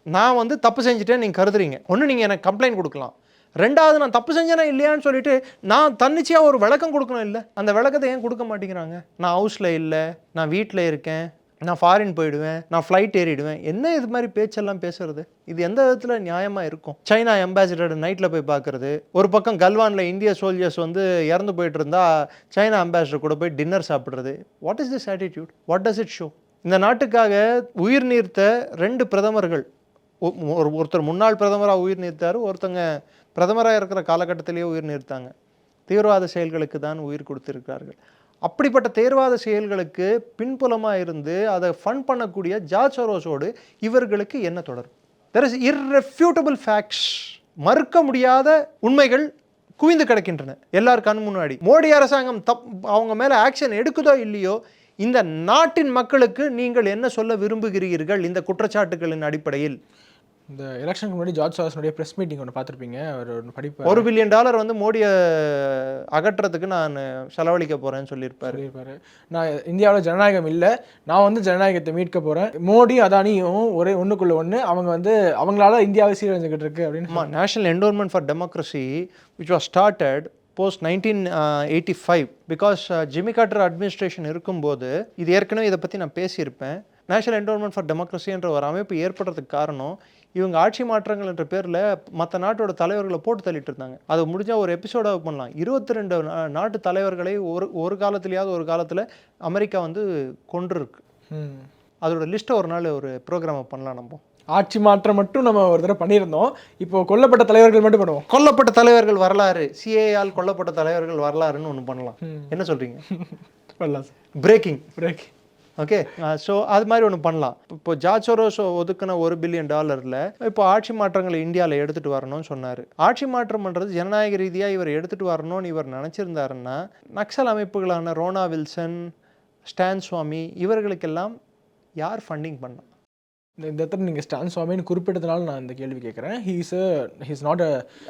நான் வந்து தப்பு செஞ்சுட்டேன் நீங்கள் கருதுறீங்க, ஒன்று நீங்கள் எனக்கு கம்ப்ளைண்ட் கொடுக்கலாம், ரெண்டாவது நான் தப்பு செஞ்சேனா இல்லையான்னு சொல்லிட்டு நான் தன்னிச்சையாக ஒரு விளக்கம் கொடுக்கணும். இல்லை, அந்த விளக்கத்தை ஏன் கொடுக்க மாட்டேங்கிறாங்க? நான் ஹவுஸில் இல்லை, நான் வீட்டில் இருக்கேன், நான் ஃபாரின் போயிடுவேன், நான் ஃப்ளைட் ஏறிடுவேன், என்ன இது மாதிரி பேச்செல்லாம் பேசுறது? இது எந்த விதத்தில் நியாயமாக இருக்கும்? சைனா அம்பாசிடர் நைட்டில் போய் பார்க்குறது, ஒரு பக்கம் கல்வானில் இந்திய சோல்ஜர்ஸ் வந்து இறந்து போயிட்டு இருந்தா சைனா அம்பாசிடர் கூட போய் டின்னர் சாப்பிட்றது. What is this attitude? What does it show? இந்த நாட்டுக்காக உயிர் நீர்த்த 2 பிரதமர்கள், ஒருத்தர் முன்னாள் பிரதமராக உயிர் நீர்த்தார், ஒருத்தங்க பிரதமராக இருக்கிற காலகட்டத்திலேயே உயிர் நீர்த்தாங்க. தீவிரவாத செயல்களுக்கு தான் உயிர் கொடுத்திருக்கிறார்கள். அப்படிப்பட்ட தீவிரவாத செயல்களுக்கு பின்புலமாக இருந்து அதை ஃபண்ட் பண்ணக்கூடிய ஜார்ஜ் சோரோஸோடு இவர்களுக்கு என்ன தொடர்பு? There is irrefutable facts. மறுக்க முடியாத உண்மைகள் குவிந்து கிடக்கின்றன எல்லார் கண் முன்னாடி. மோடி அரசாங்கம் அவங்க மேலே ஆக்ஷன் எடுக்குதோ இல்லையோ, இந்த நாட்டின் மக்களுக்கு நீங்கள் என்ன சொல்ல விரும்புகிறீர்கள் இந்த குற்றச்சாட்டுகளின் அடிப்படையில்? இந்த எலெக்ஷனுக்கு முன்னாடி ஜார்ஜ் சோரோஸ்னுடைய ப்ரெஸ் மீட்டிங் ஒன்று பார்த்துருப்பீங்க. அவர் ஒன்று படிப்பு $1 பில்லியன் வந்து மோடியை அகற்றதுக்கு நான் செலவழிக்க போகிறேன்னு சொல்லியிருப்பாரு. நான் இந்தியாவில் ஜனநாயகம் இல்லை, நான் வந்து ஜனநாயகத்தை மீட்க போகிறேன், மோடி அதானியும் ஒரே ஒன்றுக்குள்ள ஒன்று, அவங்க வந்து அவங்களால இந்தியாவை சீரழிஞ்சுக்கிட்டு இருக்கு அப்படின்னு. National endowment for democracy which was started post 1985 because Jimmy Carter administration இருக்கும்போது, இது ஏற்கனவே இதை பற்றி நான் பேசியிருப்பேன். நேஷனல் என்டோன்மெண்ட் ஃபார் டெமோக்ரஸி என்ற ஒரு அமைப்பு ஏற்படுறதுக்கு காரணம், இவங்க ஆட்சி மாற்றங்கள் என்ற பேரில் மற்ற நாட்டோட தலைவர்களை போட்டு தள்ளிட்டு இருந்தாங்க. அது முடிஞ்சால் ஒரு எபிசோடாக பண்ணலாம். 22 நாட்டு தலைவர்களை ஒரு காலத்துலையாவது ஒரு காலத்தில் அமெரிக்கா வந்து கொன்றிருக்கு. அதோட லிஸ்ட்டை ஒரு நாள் ஒரு ப்ரோக்ராமை பண்ணலாம். நம்ம ஆட்சி மாற்றம் மட்டும் நம்ம ஒரு தடவை பண்ணியிருந்தோம், இப்போ கொல்லப்பட்ட தலைவர்கள் மட்டும் பண்ணுவோம். கொல்லப்பட்ட தலைவர்கள் வரலாறு, சிஏஆல் கொல்லப்பட்ட தலைவர்கள் வரலாறுன்னு ஒன்று பண்ணலாம். என்ன சொல்கிறீங்க? பண்ணலாம். பிரேக்கிங். ஓகே, ஸோ அது மாதிரி ஒன்று பண்ணலாம். இப்போ ஜார்ஜ் சோரோஸ் ஒதுக்கின $1 பில்லியன் இப்போ ஆட்சி மாற்றங்களை இந்தியாவில் எடுத்துகிட்டு வரணும்னு சொன்னார். ஆட்சி மாற்றம் பண்ணுறது ஜனநாயக ரீதியாக இவர் எடுத்துகிட்டு வரணும்னு இவர் நினச்சிருந்தாருன்னா, நக்சல் அமைப்புகளான ரோனா வில்சன், ஸ்டான் சுவாமி இவர்களுக்கெல்லாம் யார் ஃபண்டிங் பண்ணா? இந்த இடத்துல நீங்கள் ஸ்டான் சுவாமின்னு குறிப்பிட்டதுனால நான் இந்த கேள்வி கேட்குறேன். ஹீஸ் நாட்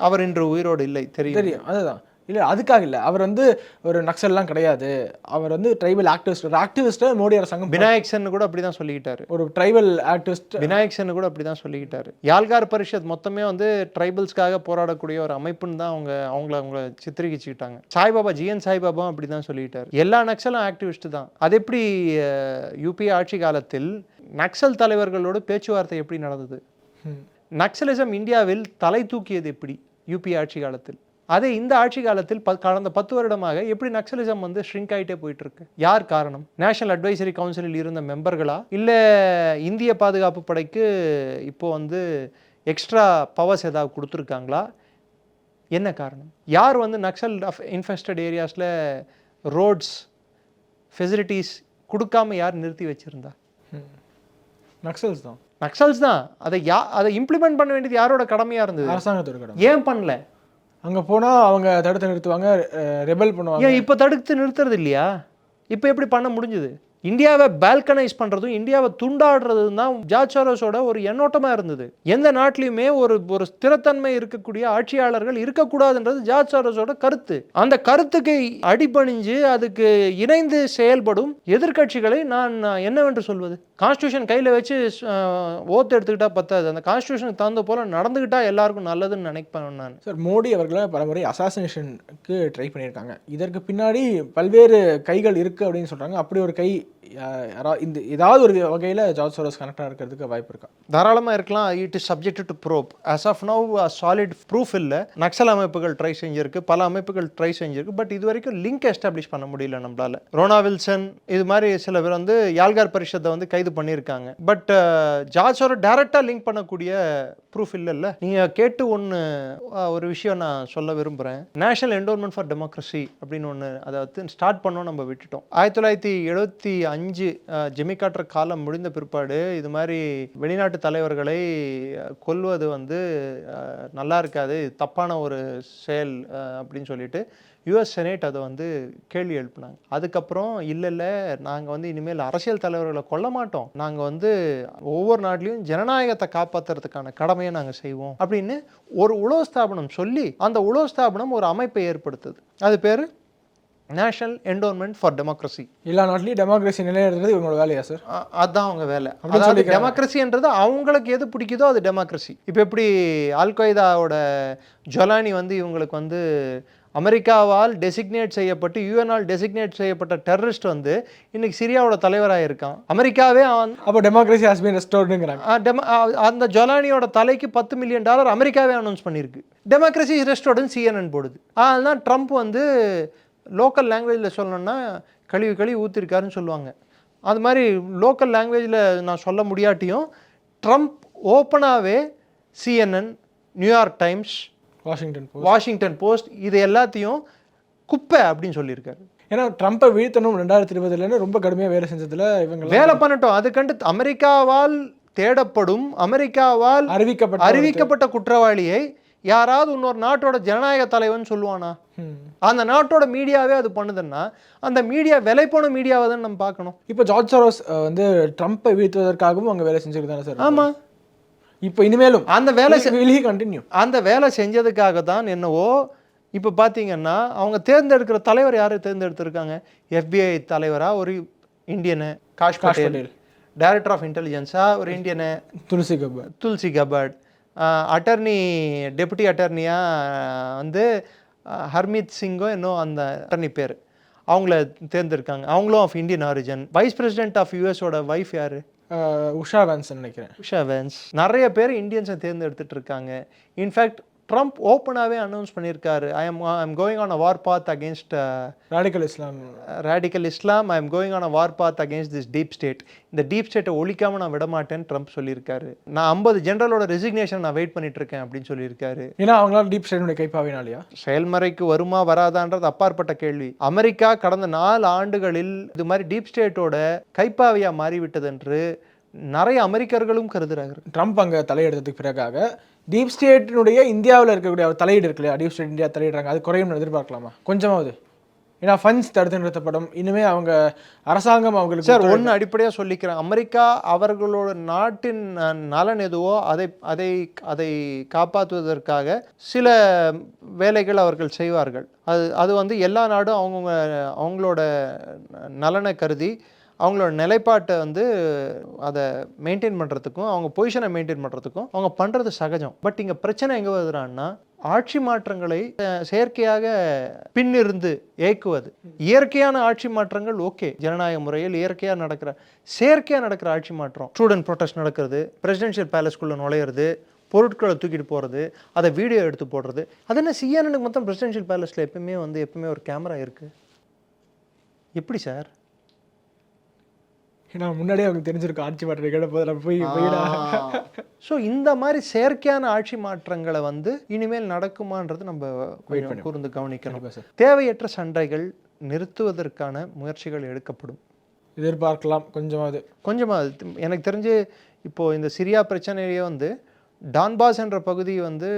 அவர் இன்று உயிரோடு இல்லை, தெரியும். அதுதான் இல்லை, அதுக்காக இல்லை, அவர் வந்து ஒரு நக்சல்லாம் கிடையாது, அவர் வந்து ட்ரைபல் ஆக்டிவிஸ்ட்டை மோடி அரசாங்கம். விநாயக் சென் கூட அப்படி தான் சொல்லிக்கிட்டாரு. ஒரு ட்ரைபல் ஆக்டிவிஸ்ட் விநாயக் சென் கூட அப்படி தான் சொல்லிக்கிட்டாரு. யாழ்கார் பரிஷத் மொத்தமே வந்து ட்ரைபல்ஸ்க்காக போராடக்கூடிய ஒரு அமைப்புன்னு தான் அவங்கள சித்தரிக்கிச்சுக்கிட்டாங்க. சாய்பாபா, ஜிஎன் சாய்பாபா அப்படி தான் சொல்லிக்கிட்டாரு. எல்லா நக்சலும் ஆக்டிவிஸ்ட் தான். அது எப்படி யூபிஏ ஆட்சி காலத்தில் நக்சல் தலைவர்களோடு பேச்சுவார்த்தை எப்படி நடந்தது? நக்சலிசம் இந்தியாவில் தலை தூக்கியது எப்படி யூபிஏ ஆட்சி காலத்தில்? அதே இந்த ஆட்சி காலத்தில் கடந்த 10 வருடமாக எப்படி நக்சலிசம் வந்து ஷ்ரிங்க் ஆகிட்டே போயிட்டு இருக்கு? யார் காரணம்? நேஷனல் அட்வைசரி கவுன்சிலில் இருந்த மெம்பர்களா, இல்லை இந்திய பாதுகாப்பு படைக்கு இப்போ வந்து எக்ஸ்ட்ரா பவர்ஸ் ஏதாவது கொடுத்துருக்காங்களா? என்ன காரணம்? யார் வந்து நக்சல் இன்ஃபெஸ்டட் ஏரியாஸில் ரோட்ஸ் ஃபெசிலிட்டிஸ் கொடுக்காம யார் நிறுத்தி வச்சிருந்தா? நக்சல்ஸ் தான். அதை இம்ப்ளிமெண்ட் பண்ண வேண்டியது யாரோட கடமையாக இருந்தது? அரசாங்கத்தோட கடமை. ஏன் பண்ணல? அங்கே போனால் அவங்க தடுத்து நிறுத்துவாங்க, ரெபல் பண்ணுவாங்க. ஏன் இப்போ தடுத்து நிறுத்துறது இல்லையா? இப்போ எப்படி பண்ண முடிஞ்சுது? இந்தியாவை பால்கனைஸ் பண்ணுறதும் இந்தியாவை துண்டாடுறதும் தான் ஜார்ஜ் சோரோஸோட ஒரு எண்ணோட்டமாக இருந்தது. எந்த நாட்டிலையுமே ஒரு ஸ்திரத்தன்மை இருக்கக்கூடிய ஆட்சியாளர்கள் இருக்கக்கூடாதுன்றது ஜார்ஜ் சோரோஸோட கருத்து. அந்த கருத்துக்கு அடிபணிஞ்சு அதுக்கு இணைந்து செயல்படும் எதிர்கட்சிகளை நான் என்னவென்று சொல்வது? கான்ஸ்டியூஷன் கையில் வச்சு ஓத்து எடுத்துக்கிட்டா பத்தாது, அந்த கான்ஸ்டியூஷனுக்கு தகுந்த போல நடந்துக்கிட்டா எல்லாருக்கும் நல்லதுன்னு நினைப்பேன் நான். சார், மோடி அவர்களை பலமுறை அசாசினேஷனுக்கு ட்ரை பண்ணியிருக்காங்க. இதற்கு பின்னாடி பல்வேறு கைகள் இருக்குது அப்படின்னு சொல்கிறாங்க. அப்படி ஒரு கை இந்த ஏதாவது ஒரு வகையில் ஜார்ஜ் சோரோஸ் கனெக்டாக இருக்கிறதுக்கு வாய்ப்பு இருக்கா? தாராளமாக இருக்கலாம். It is subject to probe. As of now solid proof இல்லை. நக்சல் அமைப்புகள் ட்ரை செஞ்சிருக்கு, பல அமைப்புகள் ட்ரை செஞ்சிருக்கு. பட் இது வரைக்கும் லிங்க் எஸ்டாப்ளிஷ் பண்ண முடியல நம்மளால. ரோனா வில்சன் இது மாதிரி சில பேர் வந்து யாழ்கார் பரிஷத்தை வந்து கைது பண்ணியிருக்காங்க. பட் ஜார்ஜ் சோரோஸ் டைரக்டாக லிங்க் பண்ணக்கூடிய ப்ரூஃப் இல்லைல்ல. நீங்கள் கேட்டு ஒரு விஷயம் நான் சொல்ல விரும்புகிறேன். நேஷனல் என்டோன்மெண்ட் ஃபார் டெமோக்ரஸி அப்படின்னு ஒன்று அதை வந்து ஸ்டார்ட் பண்ணோம், நம்ம விட்டுட்டோம். 1975 ஜெமி கார்ட்டர் காலம் முடிந்த பிற்பாடு இது மாதிரி வெளிநாட்டு தலைவர்களை கொல்வது வந்து நல்லா இருக்காது, தப்பான ஒரு செயல் அப்படின்னு சொல்லிட்டு யுஎஸ் செனேட் அதை வந்து கேள்வி எழுப்பினாங்க. அதுக்கப்புறம் இல்லை நாங்கள் வந்து இனிமேல் அரசியல் தலைவர்களை கொல்ல மாட்டோம், நாங்கள் வந்து ஒவ்வொரு நாட்டிலையும் ஜனநாயகத்தை காப்பாற்றுறதுக்கான கடமையை நாங்கள் செய்வோம் அப்படின்னு ஒரு உளவு ஸ்தாபனம் சொல்லி அந்த உளவு ஸ்தாபனம் ஒரு அமைப்பை ஏற்படுத்துது. அது பேர் நேஷனல் என்டோன்மெண்ட் ஃபார் டெமோக்ரஸி. எல்லா நாட்டிலையும் டெமோக்ரஸி நிலையிறது இவங்களோட வேலையா சார்? அதுதான் அவங்க வேலை. அதாவது டெமோக்ரஸின்றது அவங்களுக்கு எது பிடிக்குதோ அது டெமோக்ரஸி. இப்போ எப்படி அல்-கொய்தாவோட ஜொலானி வந்து இவங்களுக்கு வந்து அமெரிக்காவால் டெசிக்னேட் செய்யப்பட்டு யுஎன்ஆல் டெசிக்னேட் செய்யப்பட்ட டெரரிஸ்ட் வந்து இன்னைக்கு சிரியாவோட தலைவராக இருக்கான். அமெரிக்காவே அப்போ டெமோக்ரஸி ஹஸ் பீன் ரெஸ்டோர்டுங்கறாங்க. அந்த ஜொலானியோட தலைக்கு $10 மில்லியன் அமெரிக்காவே அனௌன்ஸ் பண்ணியிருக்கு. டெமோக்ரஸி இஸ் ரெஸ்டோர்டுன்னு CNN போடுது. அதனால ட்ரம்ப் வந்து லோக்கல் லாங்குவேஜில் சொல்லணும்னா கழுவி ஊற்றிருக்காருன்னு சொல்லுவாங்க. அது மாதிரி லோக்கல் லாங்குவேஜில் நான் சொல்ல முடியாட்டியும் ட்ரம்ப் ஓப்பனாகவே CNN, New York Times, Washington Post இது எல்லாத்தையும் குப்பை அப்படின்னு சொல்லியிருக்காரு. ஏன்னா ட்ரம்ப்பை வீழ்த்தணும் 2020 ரொம்ப கடுமையாக வேலை செஞ்சதில் இவங்க வேலை பண்ணட்டும். அதுக்கண்டு அமெரிக்காவால் தேடப்படும், அமெரிக்காவால் அறிவிக்கப்பட்ட குற்றவாளியை யாராவது இன்னொரு நாட்டோட ஜனநாயக தலைவன் சொல்லுவானா? அந்த நாட்டோட மீடியாவே அது பண்ணுதுன்னா அந்த மீடியா விலை போன மீடியாவை தான் நம்ம பார்க்கணும். இப்போ ஜார்ஜ் சோரோஸ் வந்து ட்ரம்ப்பை வீழ்த்துவதற்காகவும் அவங்க வேலை செஞ்சுக்கிட்டு தானே சார்? ஆமாம். இப்போ இனிமேலும் அந்த வேலை கண்டினியூ. அந்த வேலை செஞ்சதுக்காக தான் என்னவோ இப்போ பார்த்தீங்கன்னா அவங்க தேர்ந்தெடுக்கிற தலைவர் யார் தேர்ந்தெடுத்திருக்காங்க? FBI தலைவரா ஒரு Indian Kash Patel, director of இன்டெலிஜென்ஸா ஒரு Indian Tulsi Gabbard, attorney deputy அட்டர்னியா வந்து ஹர்மீத் சிங்கோ இன்னும் அந்த அட்டர்னி பேர், அவங்கள தேர்ந்தெடுக்காங்க. அவங்களும் of Indian origin. Vice president of யூஎஸோட வைஃப் யார்? உஷா வேன்ஸ் நினைக்கிறேன். உஷா வேன்ஸ். நிறைய பேர் இந்தியன்ஸை தேர்ந்தெடுத்துட்டு இருக்காங்க. இன்ஃபேக்ட் ட்ரம்ப் ஓப்பனாகவே அனௌன்ஸ் பண்ணியிருக்காரு, I am going on a war path against radical Islam, I am going on a war path against this deep state. இந்த deep ஸ்டேட்டை ஒழிக்காமல் நான் விடமாட்டேன்னு ட்ரம்ப் சொல்லியிருக்காரு. நான் 50 ஜெனரலோட ரெசிக்னேஷன் நான் வெயிட் பண்ணிட்டு இருக்கேன் அப்படின்னு சொல்லியிருக்காரு. ஏன்னா அவங்களால டீப் ஸ்டேட்டுடைய கைப்பாவினாலையா? செயல்முறைக்கு வருமா வராதான்றது அப்பாற்பட்ட கேள்வி. அமெரிக்கா கடந்த 4 ஆண்டுகளில் இது மாதிரி டீப் ஸ்டேட்டோட கைப்பாவியா மாறிவிட்டது என்று நிறைய அமெரிக்கர்களும் கருதுறாங்க. ட்ரம்ப் அங்கே தலையெடுத்ததுக்கு பிறகாக டீப் ஸ்டேட்டினுடைய இந்தியாவில் இருக்கக்கூடிய தலையீடு இருக்கு இல்லையா, டீப் ஸ்டேட் இந்தியா தலையிடுறாங்க, அது குறையும் எதிர்பார்க்கலாமா கொஞ்சமாவது? ஏன்னா ஃபண்ட்ஸ் தடுத்து நிறுத்தப்படும், இனிமே அவங்க அரசாங்கம் அவங்களுக்கு சார் ஒன்று அடிப்படையாக சொல்லிக்கிறேன், அமெரிக்கா அவர்களோட நாட்டின் நலன் எதுவோ அதை அதை காப்பாற்றுவதற்காக சில வேலைகள் அவர்கள் செய்வார்கள். அது வந்து எல்லா நாடும் அவங்களோட நலனை கருதி அவங்களோட நிலைப்பாட்டை வந்து அதை மெயின்டைன் பண்ணுறதுக்கும் அவங்க பொசிஷனை மெயின்டைன் பண்ணுறதுக்கும் அவங்க பண்ணுறது சகஜம். பட் இங்கே பிரச்சனை எங்கே வருதுன்னா ஆட்சி மாற்றங்களை செயற்கையாக பின்னிருந்து ஏக்குவது. இயற்கையான ஆட்சி மாற்றங்கள் ஓகே, ஜனநாயக முறையில் இயற்கையாக செயற்கையாக நடக்கிற ஆட்சி மாற்றம், ஸ்டூடெண்ட் ப்ரொடெஸ்ட் நடக்கிறது, பிரசிடென்ஷியல் பேலஸ்குள்ளே நுழையிறது, பொருட்களை தூக்கிட்டு போகிறது, அதை வீடியோ எடுத்து போடுறது. அது என்ன CNN மொத்தம் பிரசிடென்ஷியல் பேலஸில் எப்பவுமே ஒரு கேமரா இருக்குது? எப்படி சார்? ஏன்னா முன்னாடியே அவங்க தெரிஞ்சிருக்கும் ஆட்சி மாற்றம் போய். ஸோ இந்த மாதிரி செயற்கையான ஆட்சி மாற்றங்களை வந்து இனிமேல் நடக்குமான்றது நம்ம கூர்ந்து கவனிக்கணும். தேவையற்ற சண்டைகள் நிறுத்துவதற்கான முயற்சிகள் எடுக்கப்படும், எதிர்பார்க்கலாம். கொஞ்சமாவது எனக்கு தெரிஞ்சு இப்போது இந்த சிரியா பிரச்சனையே வந்து டான்பாஸ் என்ற பகுதி வந்து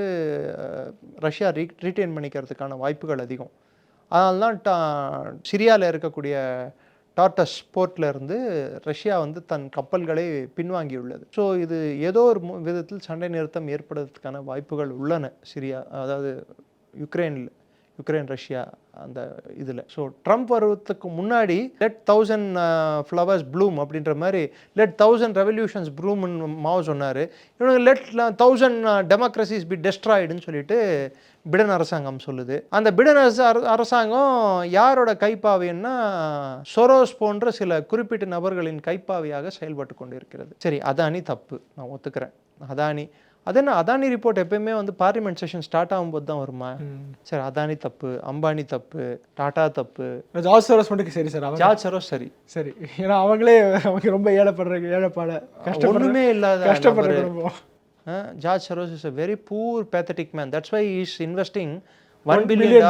ரஷ்யா ரீட்டைன் பண்ணிக்கிறதுக்கான வாய்ப்புகள் அதிகம். அதனால தான் சிரியாவில் இருக்கக்கூடிய டார்டஸ் போர்ட்டில் இருந்து ரஷ்யா வந்து தன் கப்பல்களை பின்வாங்கியுள்ளது. ஸோ இது ஏதோ ஒரு விதத்தில் சண்டை நிறுத்தம் ஏற்படுறதுக்கான வாய்ப்புகள் உள்ளன சிரியா, அதாவது யுக்ரைன் ரஷ்யா அந்த இதில். ஸோ ட்ரம்ப் வருவதுக்கு முன்னாடி லெட் 1000 ஃப்ளவர்ஸ் ப்ளூம் அப்படின்ற மாதிரி லெட் 1000 ரெவல்யூஷன்ஸ் ப்ளூம்னு மாவோ சொன்னார். இவனுக்கு லெட் 1000 டெமோக்ரஸிஸ் பி டெஸ்ட்ராய்டுன்னு சொல்லிட்டு பிடன் அரசாங்கம் சொல்லுது. அந்த பிடன் அரசாங்கம் யாரோட கைப்பாவைன்னா சொரோஸ் போன்ற சில குறிப்பிட்ட நபர்களின் கைப்பாவையாக செயல்பட்டு கொண்டிருக்கிறது. சரி, அதானி தப்பு, நான் ஒத்துக்கிறேன். அதானி அது என்ன, அதானி ரிப்போர்ட் எப்பயுமே வந்து பார்லிமெண்ட் செஷன் ஸ்டார்ட் ஆகும்போது தான் வருமா? சரி, அதானி தப்பு, அம்பானி தப்பு, டாடா தப்பு, ஜார்ஜ் சோரோஸ் மட்டும் சரி சார், ஜார்ஜ் சோரோஸ் சரி சரி, ஏன்னா அவங்க ரொம்ப ஏழைப்பாட ஒண்ணுமே இல்லாத கஷ்டப்படுற. George Soros is a very poor, pathetic man. That's why he is investing $1 billion.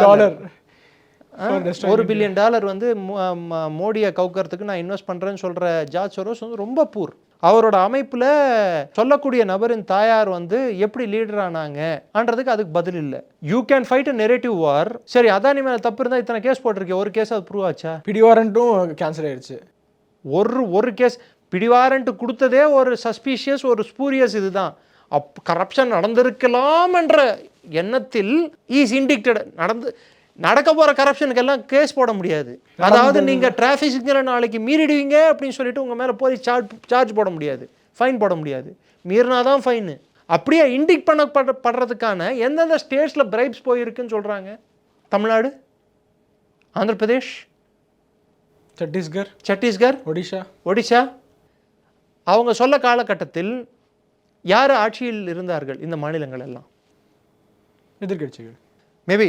$1 billion வந்து மோடியை கவுக்கிறதுக்கு நான் இன்வெஸ்ட் பண்றேன்னு சொல்ற ஜார்ஜ் சோரோஸ் வந்து ரொம்ப பூர். அவரோட அமைப்புல சொல்லக்கூடிய நபரின் தாயார் வந்து எப்படி லீடர் ஆனாங்கன்றதுக்கு அதுக்கு பதில் இல்லை. You can fight a narrative war. சரி, அதானி மேல தப்பு இருந்தா இத்தனை கேஸ் போட்டிருக்கேன், ஒரு கேஸ் அது ப்ரூவ் ஆச்சா? பிடிவாரண்ட்டும் கேன்சல் ஆயிடுச்சு. ஒரு கேஸ் பிடிவாரண்ட் கொடுத்ததே ஒரு சஸ்பீஷியஸ், ஒரு ஸ்பூரியஸ் இதுதான். கரப்ஷன் நடந்திருக்கலாம் என்ற எண்ணத்தில் இஸ் இண்டிக்டட். நடக்க போகிற கரப்ஷனுக்கு எல்லாம் கேஸ் போட முடியாது. அதாவது நீங்கள் டிராஃபிக் சிக்னலை நாளைக்கு மீறிடுவீங்க அப்படின்னு சொல்லிட்டு உங்கள் மேலே போலீஸ் சார்ஜ் போட முடியாது, ஃபைன் போட முடியாது. மீறினாதான் ஃபைனு. அப்படியே இண்டிக்ட் பண்ணப்படுறதுக்கான எந்தெந்த ஸ்டேட்ஸில் பிரைப்ஸ் போயிருக்குன்னு சொல்கிறாங்க? தமிழ்நாடு, ஆந்திர பிரதேஷ், சத்தீஸ்கர், ஒடிஷா. அவங்க சொல்ல காலகட்டத்தில் யார் ஆட்சியில் இருந்தார்கள் இந்த மாநிலங்கள் எல்லாம்? எதிர்கட்சிகள். மேபி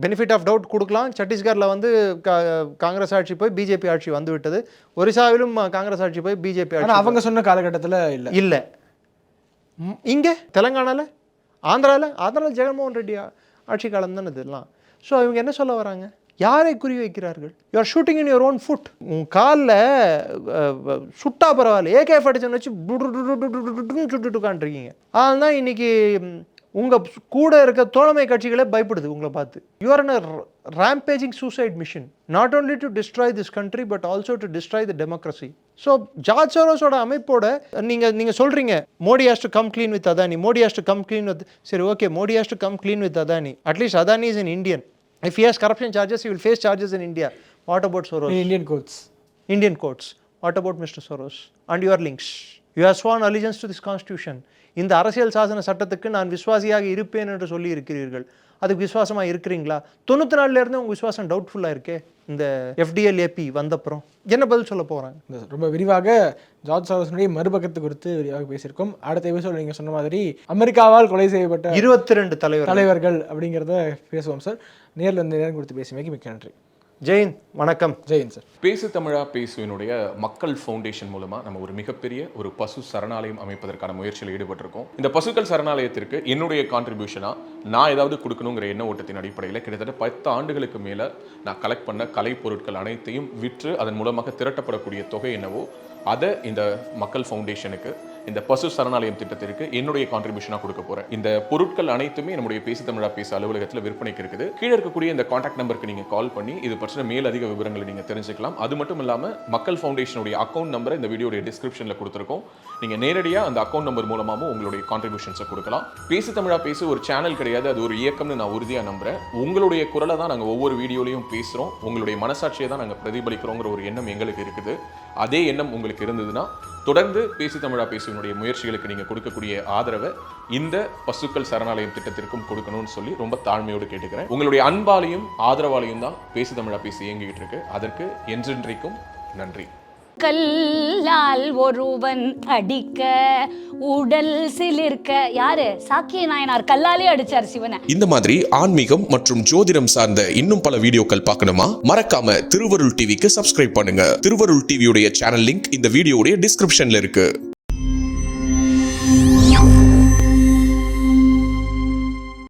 பெனிஃபிட் ஆஃப் டவுட் கொடுக்கலாம். சத்தீஸ்கரில் வந்து காங்கிரஸ் ஆட்சி போய் பிஜேபி ஆட்சி வந்து விட்டது. ஒரிசாவிலும் காங்கிரஸ் ஆட்சி போய் பிஜேபி ஆட்சி. அவங்க சொன்ன காலகட்டத்தில் இல்லை. இங்கே தெலுங்கானாவில், ஆந்திராவில் ஜெகன்மோகன் ரெட்டி ஆட்சி காலம் தானே இதெல்லாம். ஸோ இவங்க என்ன சொல்ல வராங்க? யாரை குறி வைக்கிறார்கள்? You are shooting in your own food. உன் காலில் சுட்டா பரவாயில்ல, AK-47 வச்சு சுட்டுட்டு உட்காந்துருக்கீங்க. அதனால தான் இன்னைக்கு உங்கள் கூட இருக்க தோழமை கட்சிகளே பயப்படுது உங்களை பார்த்து. You are in a rampaging suicide mission, not only to destroy this country but also to destroy the democracy. So George சோரோஸோட அமைப்போட நீங்கள் சொல்கிறீங்க Modi has to come clean with Adani, Modi has to come clean with. சரி, okay, Modi has to come clean with Adani. At least Adani is an Indian. If he has corruption charges, he will face charges in India. What about Soros? Indian courts. What about Mr. Soros and your links? You have sworn allegiance to this constitution. இந்த அரசியல் சாசன சட்டத்துக்கு நான் விசுவாசியாக இருப்பேன் என்று சொல்லி இருக்கிறீர்கள். அதுக்கு விசுவாசமாக இருக்கிறீங்களா? 94 இருந்து உங்கள் விசுவாசம் டவுட்ஃபுல்லாக இருக்கே இந்த FDLAP வந்தப்புறம். என்ன பதில் சொல்ல போகிறாங்க? ரொம்ப விரிவாக ஜார்ஜ் சோரோஸினுடைய மறுபக்கத்து குறித்து விரிவாக பேசியிருக்கோம். அடுத்த எபிசோட் நீங்கள் சொன்ன மாதிரி அமெரிக்காவால் கொலை செய்யப்பட்ட 22 தலைவர்கள் அப்படிங்கிறத பேசுவோம் சார். நேரில் வந்து நேரம் கொடுத்து பேசியமைக்கு மிக்க நன்றி. ஜெயின், வணக்கம். ஜெயின் சார். பேசு தமிழா பேசுவினுடைய மக்கள் ஃபவுண்டேஷன் மூலமாக நம்ம ஒரு மிகப்பெரிய ஒரு பசு சரணாலயம் அமைப்பதற்கான முயற்சியில் ஈடுபட்டிருக்கோம். இந்த பசுக்கள் சரணாலயத்திற்கு என்னுடைய கான்ட்ரிபியூஷனாக நான் ஏதாவது கொடுக்கணுங்கிற எண்ண ஓட்டத்தின் அடிப்படையில் கிட்டத்தட்ட 10 ஆண்டுகளுக்கு மேலே நான் கலெக்ட் பண்ண கலை பொருட்கள் அனைத்தையும் விற்று அதன் மூலமாக திரட்டப்படக்கூடிய தொகை என்னவோ அதை இந்த மக்கள் ஃபவுண்டேஷனுக்கு, இந்த பசு சரணாலயம் திட்டத்திற்கு என்னுடைய கான்ட்ரிபியூஷனாக கொடுக்க போகிறேன். இந்த பொருட்கள் அனைத்துமே நம்முடைய பேசு தமிழா பேச அலுவலகத்தில் விற்பனைக்கு இருக்குது. கீழே இருக்கக்கூடிய இந்த கான்டாக்ட் நம்பருக்கு நீங்கள் கால் பண்ணி இது பற்றின மேல் அதிக விவரங்களை நீங்கள் தெரிஞ்சுக்கலாம். அது மட்டும் இல்லாமல் மக்கள் ஃபவுண்டேஷனுடைய அக்கௌண்ட் நம்பரை இந்த வீடியோடைய டிஸ்கிரிப்ஷனில் கொடுத்துருக்கோம். நீங்கள் நேரடியாக அந்த அக்கௌண்ட் நம்பர் மூலமாகவும் உங்களுடைய கான்ட்ரிபியூஷன்ஸை கொடுக்கலாம். பேசு தமிழா பேசு ஒரு சேனல் கிடையாது, அது ஒரு இயக்கம்னு நான் உறுதியாக நம்புகிறேன். உங்களுடைய குரலை தான் நாங்கள் ஒவ்வொரு வீடியோலையும் பேசுகிறோம், உங்களுடைய மனசாட்சியை தான் நாங்கள் பிரதிபலிக்கிறோங்கிற ஒரு எண்ணம் எங்களுக்கு இருக்குது. அதே எண்ணம் உங்களுக்கு இருந்ததுன்னா தொடர்ந்து பேசு தமிழா பேசுவனுடைய முயற்சிகளுக்கு நீங்கள் கொடுக்கக்கூடிய ஆதரவை இந்த பசுக்கள் சரணாலயம் திட்டத்திற்கும் கொடுக்கணும்னு சொல்லி ரொம்ப தாழ்மையோடு கேட்டுக்கிறேன். உங்களுடைய அன்பாலையும் ஆதரவாலையும் தான் பேசு தமிழா பேசி இயங்கிட்டு இருக்கு. அதற்கு என்றென்றைக்கும் நன்றி. கல்லால் ஒருவன் அடிக்க உடல் சிலிர்க்க, யாரு? சாக்கிய நாயனார் கல்லாலே அடிச்சார் சிவனை. இந்த மாதிரி ஆன்மீகம் மற்றும் ஜோதிடம் சார்ந்த இன்னும் பல வீடியோக்கள் பார்க்கணுமா? மறக்காம திருவருள் டிவிக்கு சப்ஸ்கிரைப் பண்ணுங்க. திருவருள் டிவியுடைய சேனல் லிங்க் இந்த வீடியோடைய டிஸ்கிரிப்ஷன்ல இருக்கு.